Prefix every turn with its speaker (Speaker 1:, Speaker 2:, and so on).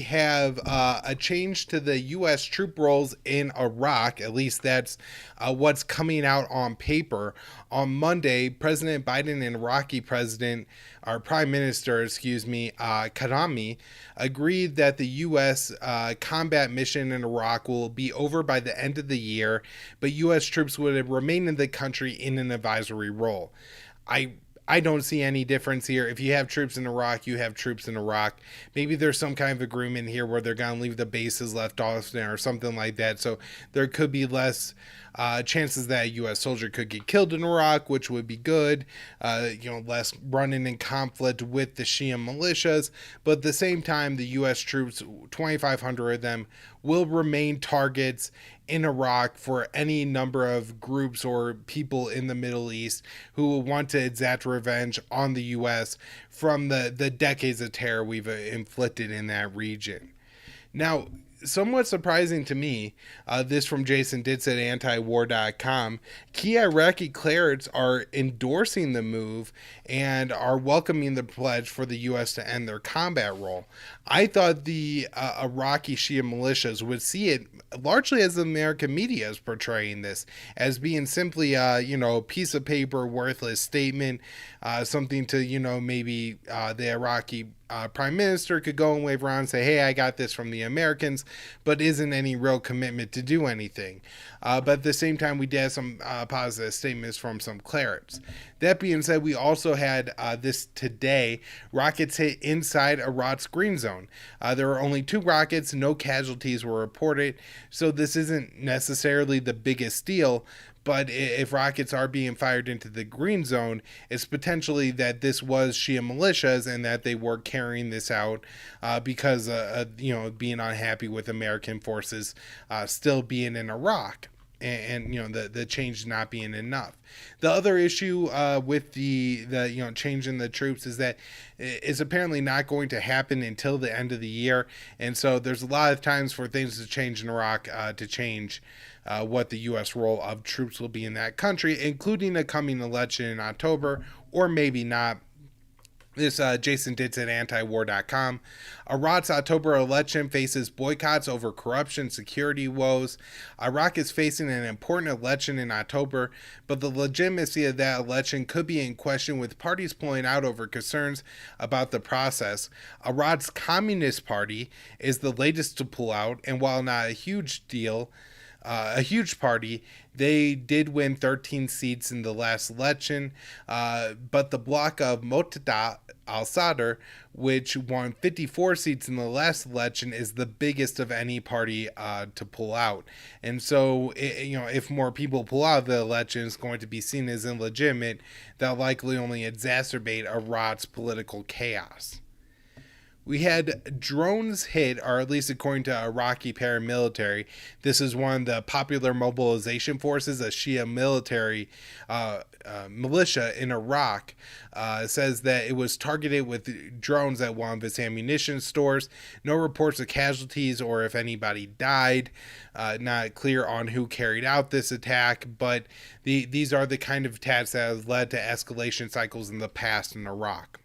Speaker 1: have a change to the U.S. troop roles in Iraq. At least that's what's coming out on paper. On Monday, President Biden and Iraqi President, or Prime Minister, excuse me, Kadami, agreed that the U.S. Combat mission in Iraq will be over by the end of the year, but U.S. troops would remain in the country in an advisory role. I I don't see any difference here. If you have troops in Iraq, you have troops in Iraq. Maybe there's some kind of agreement here where they're going to leave the bases left off there or something like that. So there could be less chances that a U.S. soldier could get killed in Iraq, which would be good. Less running in conflict with the Shia militias. But at the same time, the U.S. troops, 2,500 of them, will remain targets in Iraq for any number of groups or people in the Middle East who will want to exact revenge on the U.S. from the decades of terror we've inflicted in that region. Now, somewhat surprising to me, this from Jason Ditz at antiwar.com, key Iraqi clerics are endorsing the move and are welcoming the pledge for the U.S. to end their combat role. I thought the Iraqi Shia militias would see it largely as the American media is portraying this, as being simply a piece of paper, worthless statement, something to, maybe the Iraqi prime minister could go and wave around and say, hey, I got this from the Americans, but isn't any real commitment to do anything. But at the same time, we did have some positive statements from some clerics. That being said, we also had this today, rockets hit inside Iraq's green zone. There were only 2 rockets, no casualties were reported, so this isn't necessarily the biggest deal. But if rockets are being fired into the green zone, it's potentially that this was Shia militias and that they were carrying this out because being unhappy with American forces still being in Iraq. And the change not being enough. The other issue with the change in the troops is that it's apparently not going to happen until the end of the year, and so there's a lot of times for things to change in Iraq to change what the U.S. role of troops will be in that country, including a coming election in October, or maybe not. This Jason Ditz at antiwar.com. Iraq's October election faces boycotts over corruption, security woes. Iraq is facing an important election in October, but the legitimacy of that election could be in question, with parties pulling out over concerns about the process. Iraq's Communist Party is the latest to pull out, and while not a huge deal, a huge party, they did win 13 seats in the last election, but the bloc of Muqtada al-Sadr, which won 54 seats in the last election, is the biggest of any party to pull out. And so, if more people pull out of the election, it's going to be seen as illegitimate. That'll likely only exacerbate Iraq's political chaos. We had drones hit, or at least according to Iraqi paramilitary. This is one of the popular mobilization forces, a Shia military militia in Iraq. Says that it was targeted with drones at one of its ammunition stores. No reports of casualties or if anybody died. Not clear on who carried out this attack, but these are the kind of attacks that have led to escalation cycles in the past in Iraq.